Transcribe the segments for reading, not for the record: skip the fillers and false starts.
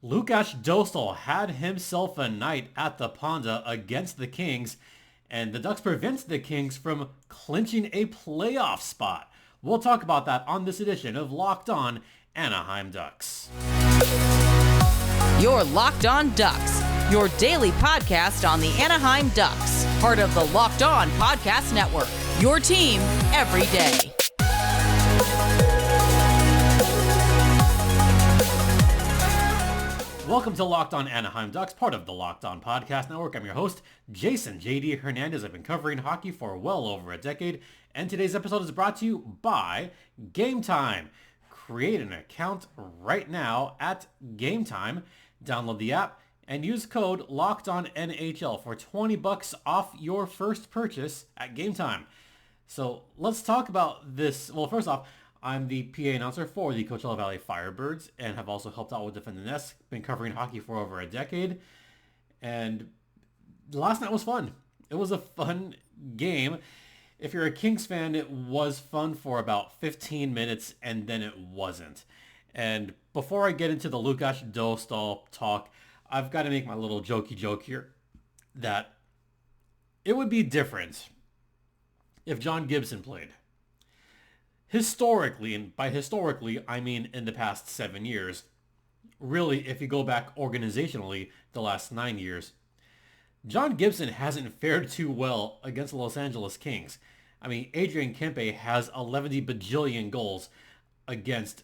Lukas Dostal had himself a night at the Ponda against the Kings, and the Ducks prevents the Kings from clinching a playoff spot. We'll talk about that on this edition of Locked On Anaheim Ducks. You're Locked On Ducks, your daily podcast on the Anaheim Ducks, part of the Locked On Podcast Network, your team every day. Welcome to Locked On Anaheim Ducks, part of the Locked On Podcast Network. I'm your host, Jason JD Hernandez. I've been covering hockey for well over a decade, and today's episode is brought to you by Gametime. Create an account right now at Gametime. Download the app and use code LOCKEDONNHL for $20 off your first purchase at Gametime. So let's talk about this. Well, first off, I'm the PA announcer for the Coachella Valley Firebirds and have also helped out with Defend the Nest. Been covering hockey for over a decade. And last night was fun. It was a fun game. If you're a Kings fan, it was fun for about 15 minutes and then it wasn't. And before I get into the Lukas Dostal talk, I've got to make my little jokey joke here that it would be different if John Gibson played. Historically, and by historically, I mean in the past 7 years, really, if you go back organizationally, the last 9 years, John Gibson hasn't fared too well against the Los Angeles Kings. I mean, Adrian Kempe has 11 bajillion goals against,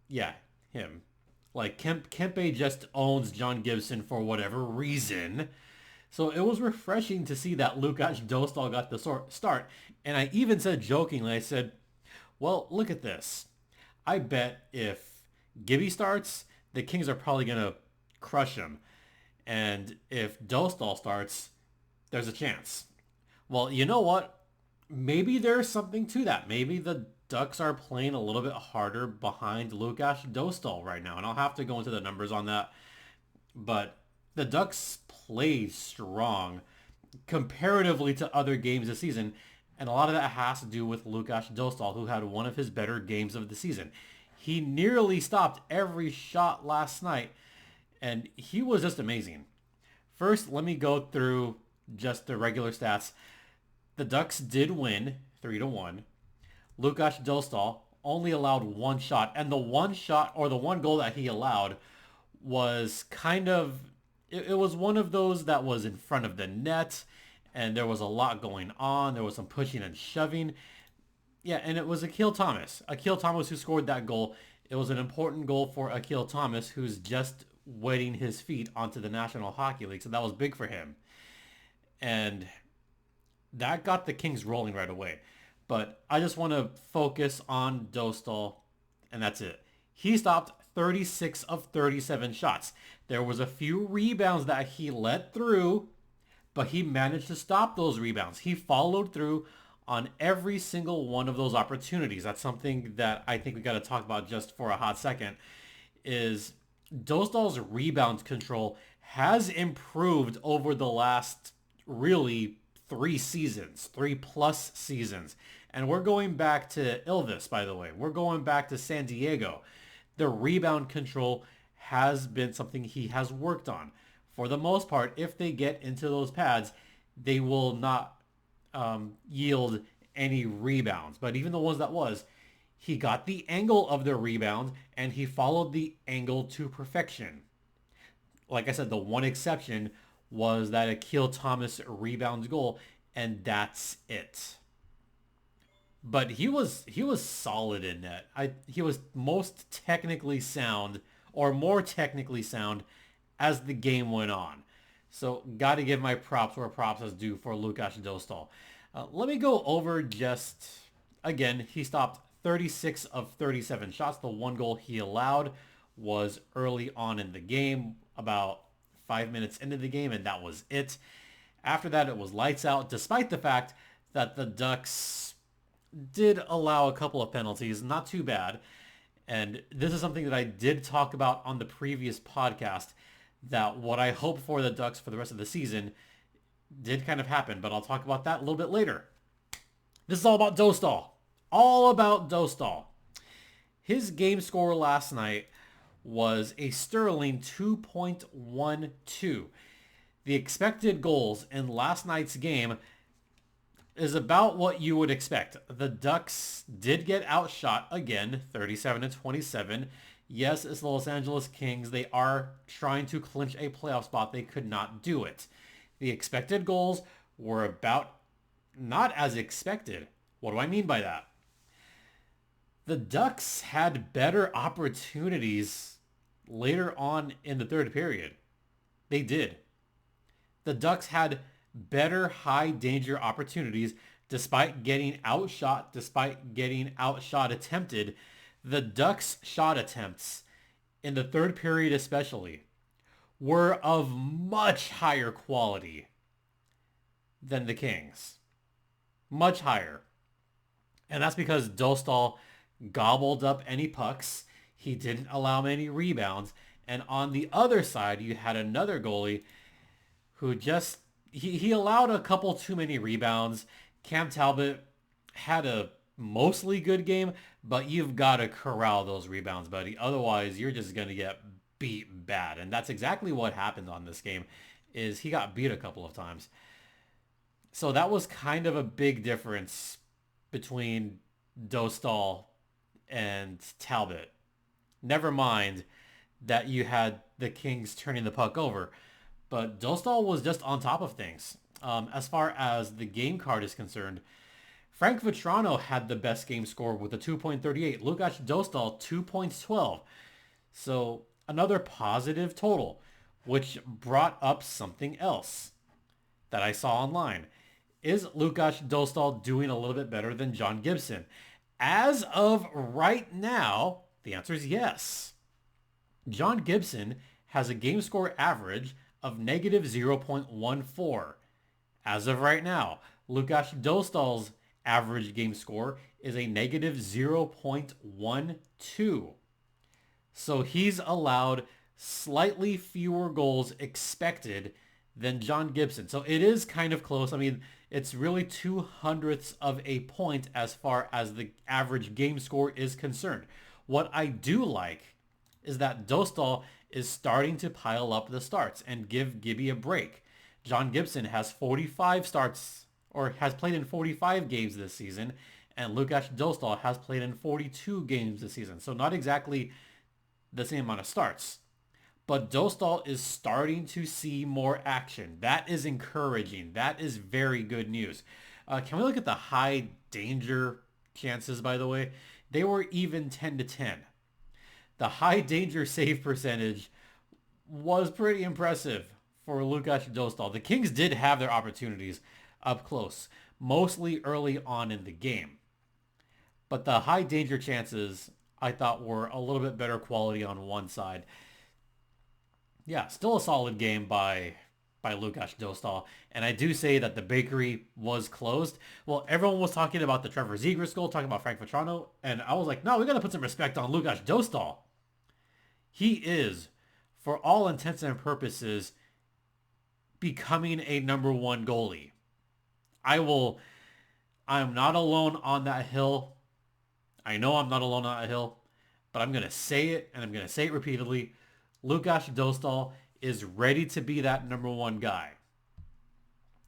him. Like, Kempe just owns John Gibson for whatever reason. So it was refreshing to see that Lukas Dostal got the start. And I even said jokingly, I said, well, look at this. I bet if Gibby starts, the Kings are probably going to crush him. And if Dostal starts, there's a chance. Well, you know what? Maybe there's something to that. Maybe the Ducks are playing a little bit harder behind Lukas Dostal right now. And I'll have to go into the numbers on that. But the Ducks played strong comparatively to other games this season. And a lot of that has to do with Lukas Dostal, who had one of his better games of the season. He nearly stopped every shot last night, and he was just amazing. First, let me go through just the regular stats. The Ducks did win 3-1. Lukas Dostal only allowed one shot, and the one shot, or the one goal that he allowed, was kind of, it was one of those that was in front of the net, and there was a lot going on. There was some pushing and shoving. Yeah, and it was Akil Thomas. Akil Thomas who scored that goal. It was an important goal for Akil Thomas, who's just wetting his feet onto the National Hockey League. So that was big for him. And that got the Kings rolling right away. But I just want to focus on Dostal, and that's it. He stopped 36 of 37 shots. There was a few rebounds that he let through, but he managed to stop those rebounds. He followed through on every single one of those opportunities. That's something that I think we got to talk about just for a hot second, is Dostal's rebound control has improved over the last really 3+ seasons. And we're going back to Ilves, by the way. We're going back to San Diego. The rebound control has been something he has worked on. For the most part, if they get into those pads, they will not yield any rebounds. But even the ones that he got the angle of the rebound, and he followed the angle to perfection. Like I said, the one exception was that Akil Thomas rebound goal, and that's it. But he was solid in net. He was most technically sound, or more technically sound, as the game went on. So got to give my props where props is due for Lukas Dostal. Let me go over just, again, he stopped 36 of 37 shots. The one goal he allowed was early on in the game, about 5 minutes into the game, and that was it. After that, it was lights out, despite the fact that the Ducks did allow a couple of penalties. Not too bad. And this is something that I did talk about on the previous podcast, that what I hope for the Ducks for the rest of the season did kind of happen, but I'll talk about that a little bit later. This is all about Dostal. All about Dostal. His game score last night was a sterling 2.12. The expected goals in last night's game is about what you would expect. The Ducks did get outshot again, 37-27. Yes, it's the Los Angeles Kings. They are trying to clinch a playoff spot. They could not do it. The expected goals were about not as expected. What do I mean by that? The Ducks had better opportunities later on in the third period. They did. The Ducks had better high danger opportunities despite getting outshot attempted. The Ducks' shot attempts in the third period especially were of much higher quality than the Kings. Much higher. And that's because Dostal gobbled up any pucks. He didn't allow many rebounds. And on the other side, you had another goalie who just, he allowed a couple too many rebounds. Cam Talbot had a mostly good game, but you've got to corral those rebounds, buddy. Otherwise, you're just going to get beat bad. And that's exactly what happened on this game, is he got beat a couple of times. So that was kind of a big difference between Dostal and Talbot. Never mind that you had the Kings turning the puck over. But Dostal was just on top of things. As far as the game card is concerned, Frank Vatrano had the best game score with a 2.38. Lukas Dostal, 2.12. So another positive total, which brought up something else that I saw online. Is Lukas Dostal doing a little bit better than John Gibson? As of right now, the answer is yes. John Gibson has a game score average of negative 0.14. As of right now, Lukas Dostal's average game score is a negative 0.12. So he's allowed slightly fewer goals expected than John Gibson. So it is kind of close. I mean, it's really 0.02 of a point as far as the average game score is concerned. What I do like is that Dostal is starting to pile up the starts and give Gibby a break. John Gibson has 45 starts, or has played in 45 games this season, and Lukas Dostal has played in 42 games this season. So not exactly the same amount of starts. But Dostal is starting to see more action. That is encouraging. That is very good news. Can we look at the high danger chances, by the way? They were even 10-10. The high danger save percentage was pretty impressive for Lukas Dostal. The Kings did have their opportunities up close, mostly early on in the game. But the high danger chances, I thought, were a little bit better quality on one side. Yeah, still a solid game by Lukas Dostal. And I do say that the bakery was closed. Well, everyone was talking about the Trevor Zegras goal, talking about Frank Vatrano, and I was like, no, we got to put some respect on Lukas Dostal. He is, for all intents and purposes, becoming a number one goalie. I'm not alone on that hill. I know I'm not alone on that hill, but I'm going to say it, and I'm going to say it repeatedly. Lukas Dostal is ready to be that number one guy.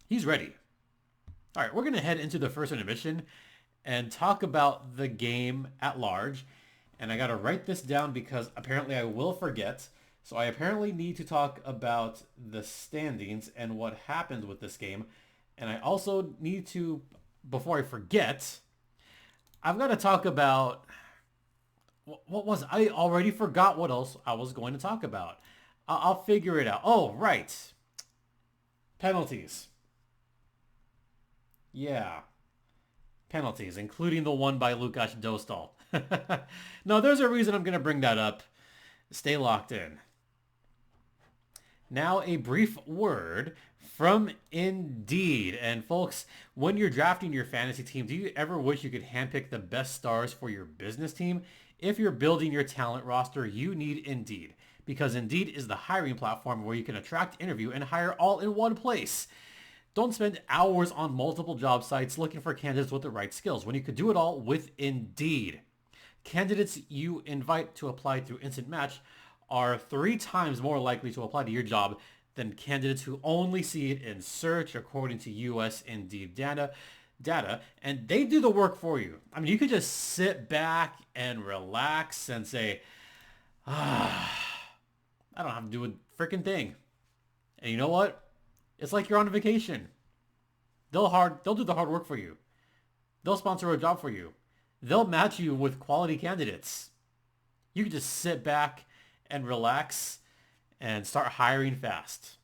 He's ready. All right, we're going to head into the first intermission and talk about the game at large. And I got to write this down because apparently I will forget. So I apparently need to talk about the standings and what happened with this game. And I also need to, before I forget, I've got to talk about, what was, I already forgot what else I was going to talk about. I'll figure it out. Oh, right. Penalties. Yeah. Penalties, including the one by Lukas Dostal. No, there's a reason I'm going to bring that up. Stay locked in. Now a brief word from Indeed. And folks, when you're drafting your fantasy team, do you ever wish you could handpick the best stars for your business team? If you're building your talent roster, you need Indeed. Because Indeed is the hiring platform where you can attract, interview, and hire all in one place. Don't spend hours on multiple job sites looking for candidates with the right skills when you could do it all with Indeed. Candidates you invite to apply through Instant Match are 3 times more likely to apply to your job than candidates who only see it in search, according to US Indeed data, and they do the work for you. I mean, you could just sit back and relax and say, I don't have to do a freaking thing. And you know what? It's like you're on vacation. They'll do the hard work for you. They'll sponsor a job for you. They'll match you with quality candidates. You can just sit back and relax and start hiring fast.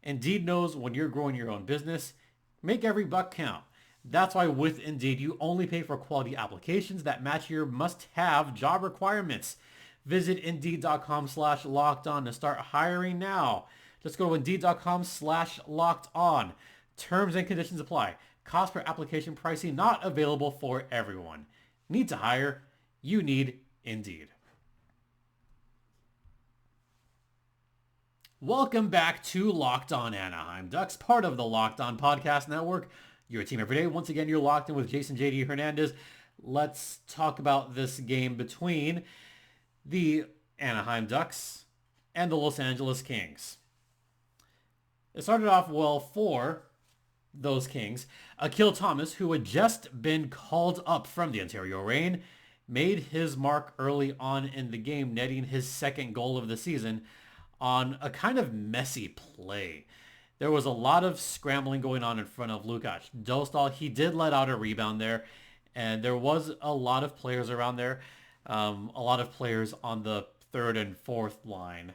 Indeed knows when you're growing your own business, make every buck count. That's why with Indeed, you only pay for quality applications that match your must-have job requirements. Visit Indeed.com/lockedon to start hiring now. Just go to Indeed.com/lockedon. Terms and conditions apply. Cost per application pricing not available for everyone. Need to hire? You need Indeed. Welcome back to Locked On Anaheim Ducks, part of the Locked On Podcast Network. Your team every day. Once again, you're locked in with Jason JD Hernandez. Let's talk about this game between the Anaheim Ducks and the Los Angeles Kings. It started off well for those Kings. Akil Thomas, who had just been called up from the Ontario Reign, made his mark early on in the game, netting his second goal of the season on a kind of messy play. There was a lot of scrambling going on in front of Lukas Dostal. He did let out a rebound there, and there was a lot of players around there, a lot of players on the third and fourth line.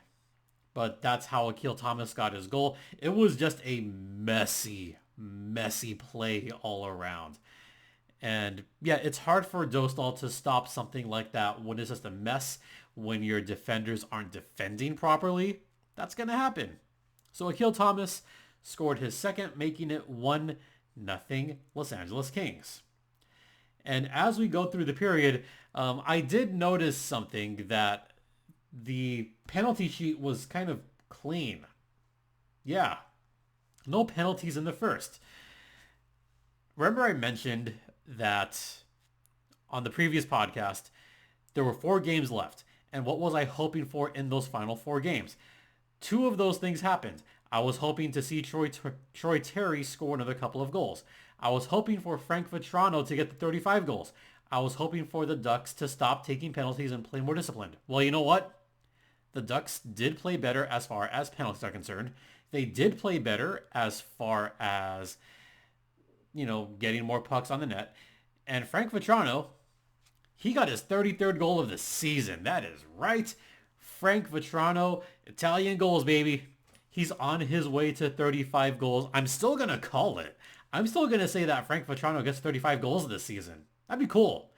But that's how Akil Thomas got his goal. It was just a messy play all around. And yeah, it's hard for Dostal to stop something like that when it's just a mess, when your defenders aren't defending properly. That's going to happen. So Akil Thomas scored his second, making it 1-0 Los Angeles Kings. And as we go through the period, I did notice something, that the penalty sheet was kind of clean. Yeah, no penalties in the first. Remember I mentioned that on the previous podcast, there were 4 games left. And what was I hoping for in those final 4 games? 2 of those things happened. I was hoping to see Troy Terry score another couple of goals. I was hoping for Frank Vatrano to get the 35 goals. I was hoping for the Ducks to stop taking penalties and play more disciplined. Well, you know what? The Ducks did play better as far as penalties are concerned. They did play better as far as, getting more pucks on the net. And Frank Vatrano, he got his 33rd goal of the season. That is right. Frank Vatrano, Italian goals, baby. He's on his way to 35 goals. I'm still going to call it. I'm still going to say that Frank Vatrano gets 35 goals this season. That'd be cool.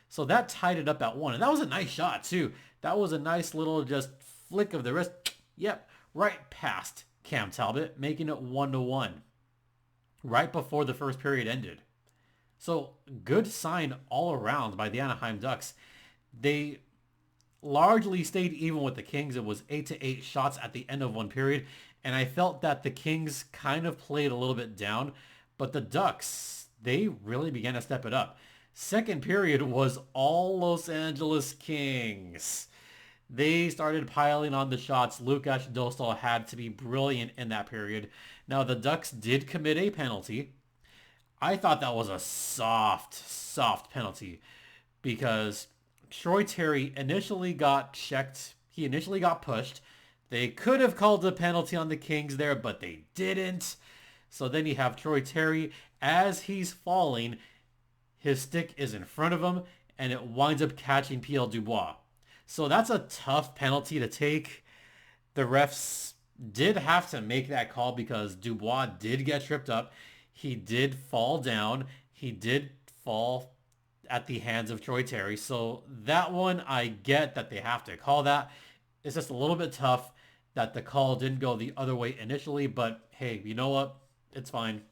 So that tied it up at 1. And that was a nice shot, too. That was a nice little just flick of the wrist. Yep, right past Cam Talbot, making it 1-1. Right before the first period ended. So good sign all around by the Anaheim Ducks. They largely stayed even with the Kings. It was 8-8 shots at the end of one period. And I felt that the Kings kind of played a little bit down. But the Ducks, they really began to step it up. Second period was all Los Angeles Kings. They started piling on the shots. Lukas Dostal had to be brilliant in that period. Now, the Ducks did commit a penalty. I thought that was a soft penalty because Troy Terry initially got checked. He initially got pushed. They could have called a penalty on the Kings there, but they didn't. So then you have Troy Terry. As he's falling, his stick is in front of him, and it winds up catching Pierre Dubois. So that's a tough penalty to take. The refs did have to make that call because Dubois did get tripped up. He did fall down. He did fall at the hands of Troy Terry. So that one, I get that they have to call that. It's just a little bit tough that the call didn't go the other way initially. But hey, you know what? It's fine.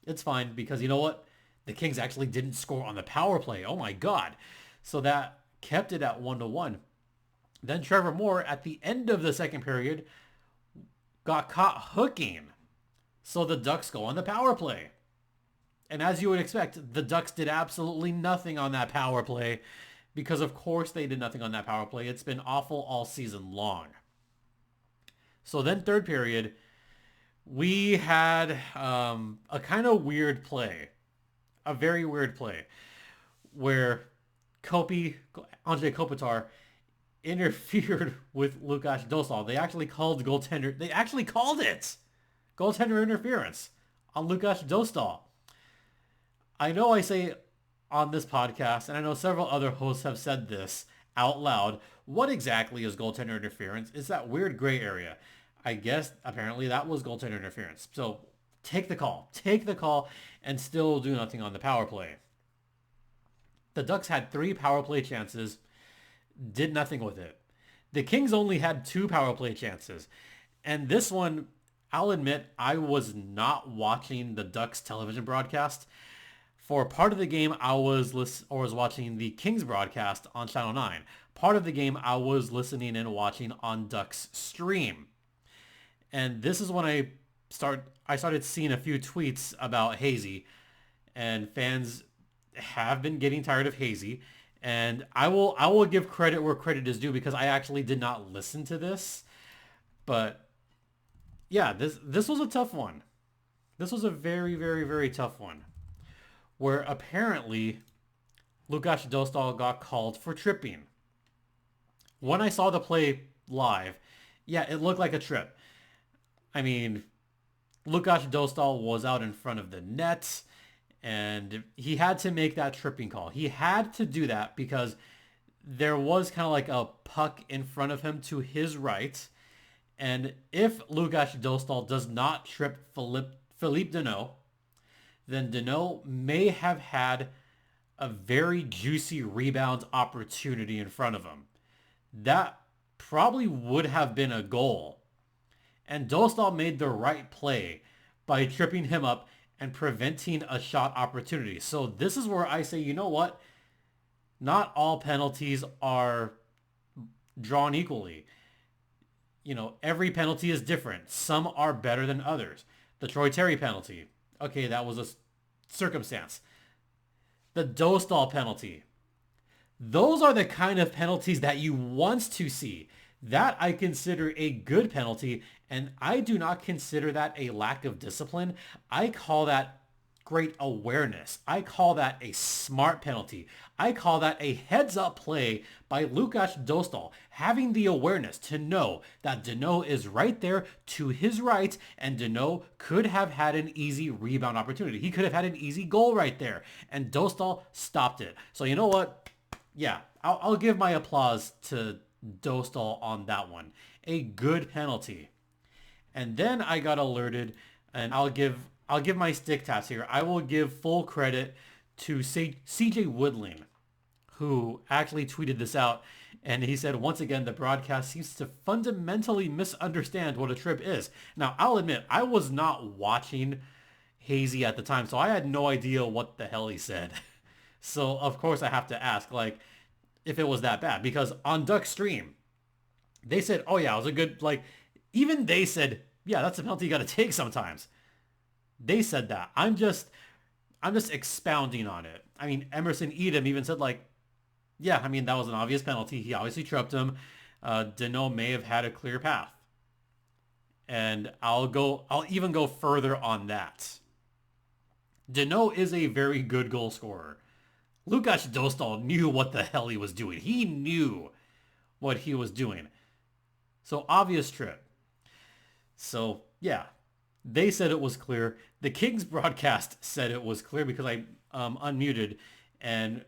It's fine because you know what? The Kings actually didn't score on the power play. Oh my God. So that kept it at 1-1. Then Trevor Moore at the end of the second period got caught hooking. So the Ducks go on the power play. And as you would expect, the Ducks did absolutely nothing on that power play because of course they did nothing on that power play. It's been awful all season long. So then third period, we had a kind of weird play, a very weird play, where Andrei Kopitar interfered with Lukas Dostal. They actually called it. Goaltender interference on Lukas Dostal. I know I say on this podcast, and I know several other hosts have said this out loud, what exactly is goaltender interference? It's that weird gray area. I guess apparently that was goaltender interference. So take the call, and still do nothing on the power play. The Ducks had 3 power play chances, did nothing with it. The Kings only had 2 power play chances. And this one, I'll admit, I was not watching the Ducks television broadcast. For part of the game, I was watching the Kings broadcast on Channel 9. Part of the game, I was listening and watching on Ducks stream. And this is when I started seeing a few tweets about Hazy. And fans have been getting tired of Hazy. And I will give credit where credit is due, because I actually did not listen to this. But yeah, this was a tough one. This was a very, very, very tough one, where apparently Lukas Dostal got called for tripping. When I saw the play live, yeah, it looked like a trip. I mean, Lukas Dostal was out in front of the net, and he had to make that tripping call. He had to do that because there was kind of like a puck in front of him to his right. And if Lukas Dostal does not trip Philippe Danault, then Danault may have had a very juicy rebound opportunity in front of him. That probably would have been a goal. And Dostal made the right play by tripping him up and preventing a shot opportunity. So this is where I say, you know what? Not all penalties are drawn equally. You know, every penalty is different. Some are better than others. The Troy Terry penalty. Okay, that was a circumstance. The Dostal penalty. Those are the kind of penalties that you want to see. That I consider a good penalty, and I do not consider that a lack of discipline. I call that great awareness. I call that a smart penalty. I call that a heads-up play by Lukas Dostal, having the awareness to know that Danault is right there to his right, and Danault could have had an easy rebound opportunity. He could have had an easy goal right there, and Dostal stopped it. So you know what? Yeah, I'll give my applause to Dostal on that one. A good penalty. And then I got alerted, and I'll give my stick taps here. I will give full credit to CJ Woodling, who actually tweeted this out, and he said, once again, the broadcast seems to fundamentally misunderstand what a trip is. Now, I'll admit, I was not watching Hazy at the time, so I had no idea what the hell he said. So, of course, I have to ask, like, if it was that bad. Because on Duck Stream, they said, oh yeah, it was a good, like, even they said, yeah, that's a penalty you got to take sometimes. They said that. I'm just expounding on it. I mean, Emerson Edom even said, like, yeah, I mean, that was an obvious penalty. He obviously tripped him. Danault may have had a clear path. And I'll even go further on that. Danault is a very good goal scorer. Lukas Dostal knew what the hell he was doing. He knew what he was doing. So obvious trip. So yeah, they said it was clear. The Kings broadcast said it was clear because I unmuted. And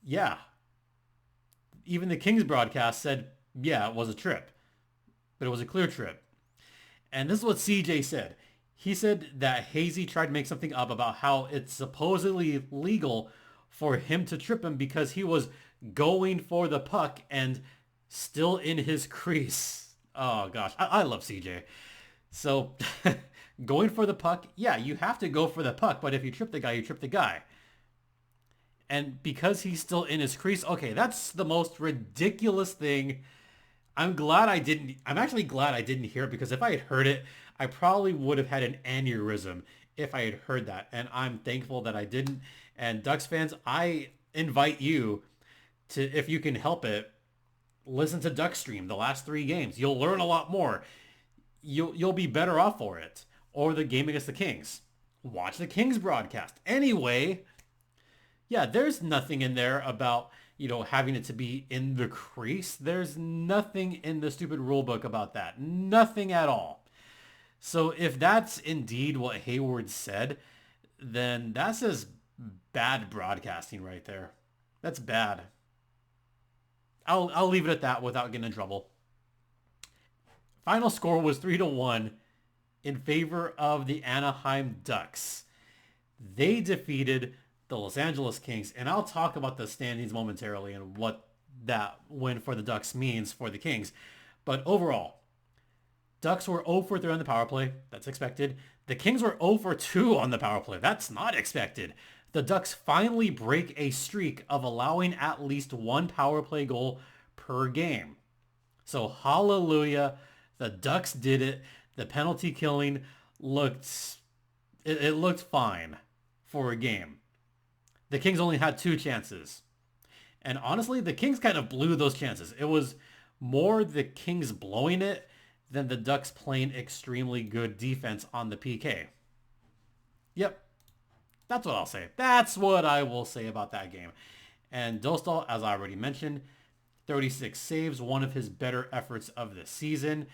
yeah, even the Kings broadcast said, yeah, it was a trip. But it was a clear trip. And this is what CJ said. He said that Hazy tried to make something up about how it's supposedly legal for him to trip him because he was going for the puck and still in his crease. Oh gosh, I love CJ. So going for the puck, yeah, you have to go for the puck, but if you trip the guy, you trip the guy. And because he's still in his crease, okay, that's the most ridiculous thing. I'm actually glad I didn't hear it, because if I had heard it, I probably would have had an aneurysm if I had heard that. And I'm thankful that I didn't. And Ducks fans, I invite you if you can help it, listen to Duck Stream the last 3 games. You'll learn a lot more. You'll be better off for it. Or the game against the Kings. Watch the Kings broadcast. Anyway, yeah, there's nothing in there about, having it to be in the crease. There's nothing in the stupid rule book about that. Nothing at all. So if that's indeed what Hayward said, then that's just bad broadcasting right there. That's bad. I'll leave it at that without getting in trouble. Final score was 3-1 in favor of the Anaheim Ducks. They defeated the Los Angeles Kings, and I'll talk about the standings momentarily and what that win for the Ducks means for the Kings. But overall, Ducks were 0 for 3 on the power play. That's expected. The Kings were 0 for 2 on the power play. That's not expected. The Ducks finally break a streak of allowing at least 1 power play goal per game. So hallelujah, the Ducks did it. The penalty killing looked fine for a game. The Kings only had 2 chances. And honestly, the Kings kind of blew those chances. It was more the Kings blowing it than the Ducks playing extremely good defense on the PK. Yep. That's what I'll say. That's what I will say about that game. And Dostal, as I already mentioned, 36 saves, one of his better efforts of the season.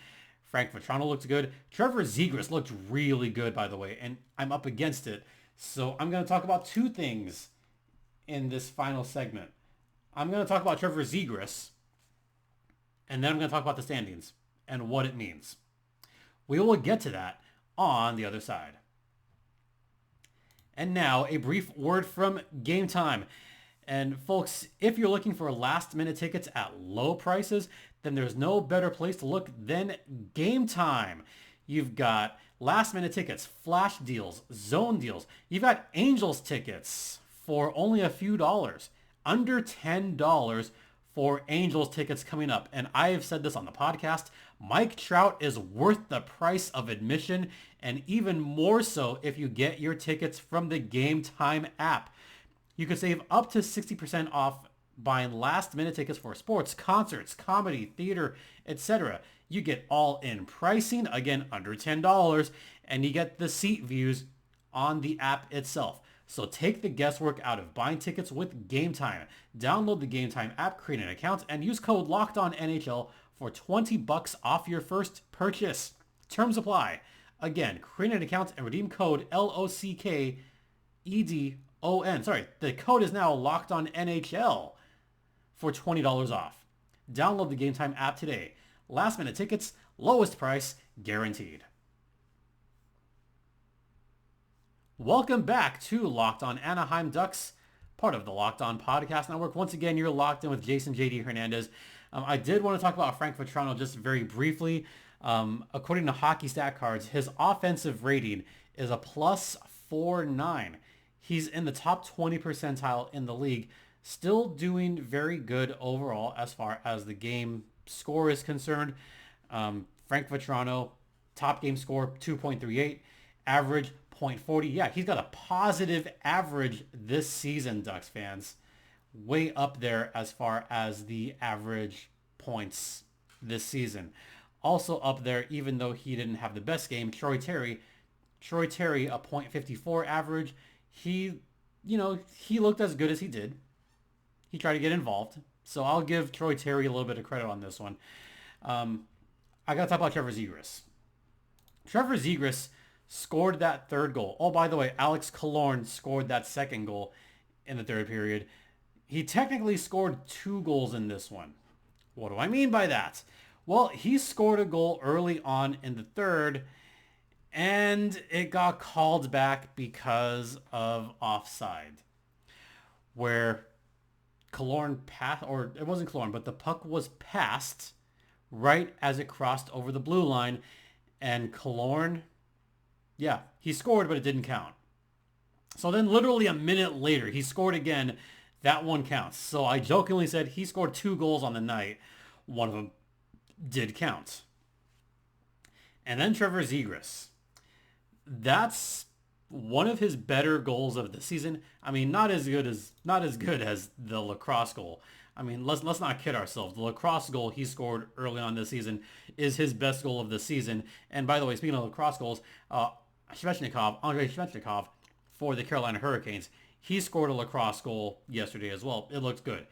Frank Vatrano looked good. Trevor Zegras looked really good, by the way, and I'm up against it. So I'm going to talk about 2 things in this final segment. I'm going to talk about Trevor Zegras, and then I'm going to talk about the standings and what it means. We will get to that on the other side. And now a brief word from Gametime. And folks, if you're looking for last minute tickets at low prices, then there's no better place to look than Gametime. You've got last minute tickets, flash deals, zone deals. You've got Angels tickets for only a few dollars, under $10 for Angels tickets coming up. And I have said this on the podcast, Mike Trout is worth the price of admission, and even more so if you get your tickets from the Gametime app. You can save up to 60% off buying last minute tickets for sports, concerts, comedy, theater, etc. You get all-in pricing, again under $10, and you get the seat views on the app itself. So take the guesswork out of buying tickets with Gametime. Download the Gametime app, create an account, and use code LOCKEDONNHL for $20 off your first purchase. Terms apply. Again, create an account and redeem code LOCKEDON. Sorry, the code is now LOCKEDONNHL for $20 off. Download the Gametime app today. Last minute tickets, lowest price guaranteed. Welcome back to Locked On Anaheim Ducks, part of the Locked On Podcast Network. Once again, you're locked in with Jason J.D. Hernandez. I did want to talk about Frank Vatrano just very briefly. According to Hockey Stat Cards, his offensive rating is a +49. He's in the top 20 percentile in the league, still doing very good overall as far as the game score is concerned. Frank Vatrano, top game score 2.38, average 0.40. Yeah, he's got a positive average this season, Ducks fans. Way up there as far as the average points this season. Also up there, even though he didn't have the best game, Troy Terry, a .54 average. He looked as good as he did. He tried to get involved. So I'll give Troy Terry a little bit of credit on this one. I got to talk about Trevor Zegras. Trevor Zegras scored that 3rd goal. Oh, by the way, Alex Killorn scored that 2nd goal in the 3rd period. He technically scored 2 goals in this one. What do I mean by that? Well, he scored a goal early on in the 3rd, and it got called back because of offside, where Killorn passed, or it wasn't Killorn, but the puck was passed right as it crossed over the blue line, and Killorn, yeah, he scored, but it didn't count. So then literally a minute later, he scored again. That one counts. So I jokingly said he scored 2 goals on the night. One of them did count. And then Trevor Zegras. That's one of his better goals of the season. I mean, not as good as the lacrosse goal. I mean, let's not kid ourselves. The lacrosse goal he scored early on this season is his best goal of the season. And by the way, speaking of lacrosse goals, Andrei Svechnikov for the Carolina Hurricanes, he scored a lacrosse goal yesterday as well. It looked good.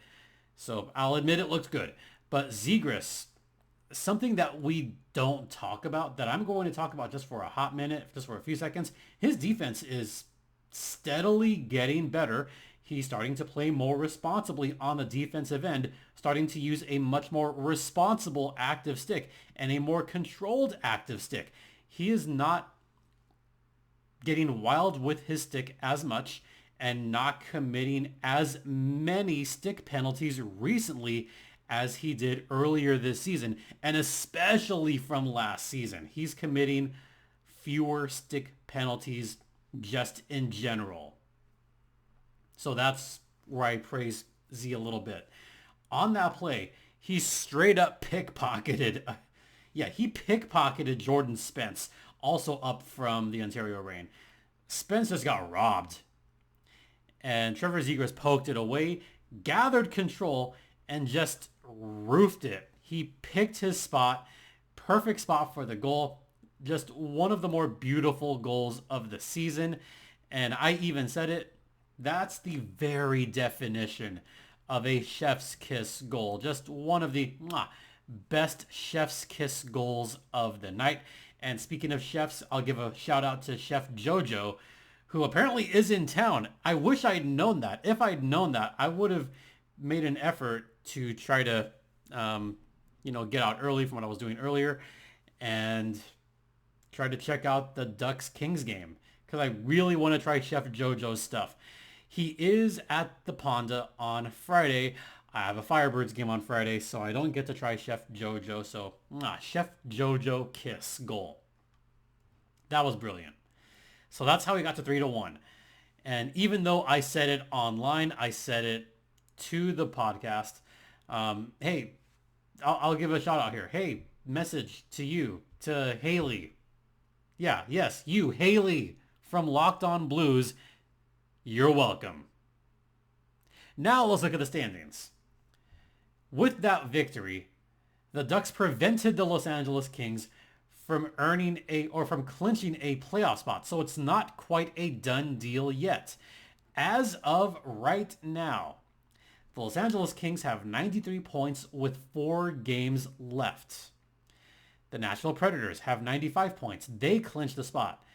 So I'll admit it looked good. But Zegras, something that we don't talk about, that I'm going to talk about just for a hot minute, just for a few seconds, his defense is steadily getting better. He's starting to play more responsibly on the defensive end, starting to use a much more responsible active stick and a more controlled active stick. He is not getting wild with his stick as much and not committing as many stick penalties recently as he did earlier this season, and especially from last season. He's committing fewer stick penalties just in general. So that's where I praise Z a little bit. On that play, he straight up pickpocketed. He pickpocketed Jordan Spence, also up from the Ontario Reign. Spence just got robbed. And Trevor Zegras poked it away, gathered control, and just roofed it. He picked his spot. Perfect spot for the goal. Just one of the more beautiful goals of the season. And I even said it. That's the very definition of a chef's kiss goal. Just one of the best chef's kiss goals of the night. And speaking of chefs, I'll give a shout out to Chef Jojo, who apparently is in town. I wish I'd known that. If I'd known that, I would have made an effort to try to, get out early from what I was doing earlier and try to check out the Ducks-Kings game, because I really want to try Chef Jojo's stuff. He is at the Ponda on Friday. I have a Firebirds game on Friday, so I don't get to try Chef Jojo. So, Chef Jojo kiss goal. That was brilliant. So that's how we got to 3-1. And even though I said it online, I said it to the podcast. Hey, I'll give a shout out here. Hey, message to you, to Haley. Yeah, yes, you, Haley from Locked On Blues. You're welcome. Now let's look at the standings. With that victory, the Ducks prevented the Los Angeles Kings from clinching a playoff spot. So it's not quite a done deal yet. As of right now, the Los Angeles Kings have 93 points with 4 games left. The Nashville Predators have 95 points. They clinched the spot.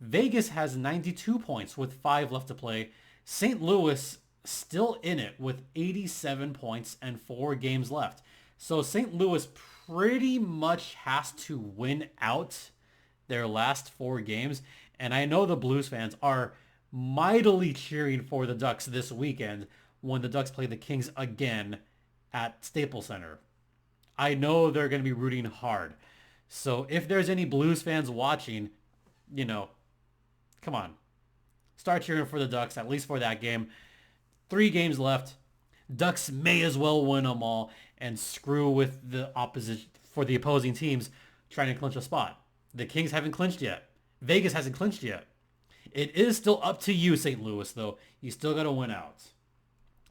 Vegas has 92 points with 5 left to play. St. Louis still in it with 87 points and 4 games left. So St. Louis pretty much has to win out their last 4 games. And I know the Blues fans are mightily cheering for the Ducks this weekend when the Ducks play the Kings again at Staples Center. I know they're going to be rooting hard. So if there's any Blues fans watching, come on. Start cheering for the Ducks, at least for that game. 3 games left. Ducks may as well win them all and screw with the opposition for the opposing teams trying to clinch a spot. The Kings haven't clinched yet. Vegas hasn't clinched yet. It is still up to you, St. Louis, though. You still got to win out.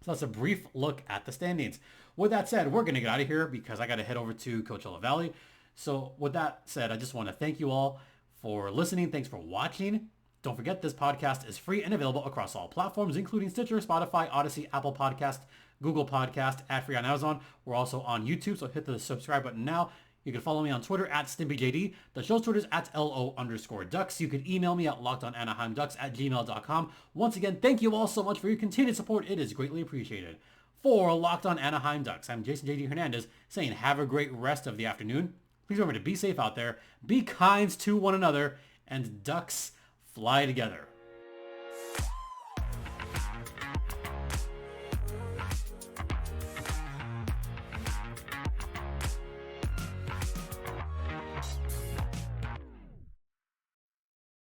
So that's a brief look at the standings. With that said, we're going to get out of here because I got to head over to Coachella Valley. So with that said, I just want to thank you all for listening. Thanks for watching. Don't forget, this podcast is free and available across all platforms, including Stitcher, Spotify, Odyssey, Apple Podcast, Google Podcast, ad-free on Amazon. We're also on YouTube, so hit the subscribe button now. You can follow me on Twitter at StimpyJD. The show's Twitter is at LO_Ducks. You can email me at lockedonanaheimducks@gmail.com. Once again, thank you all so much for your continued support. It is greatly appreciated. For Locked On Anaheim Ducks, I'm Jason JD Hernandez saying have a great rest of the afternoon. Please remember to be safe out there, be kind to one another, and Ducks fly together.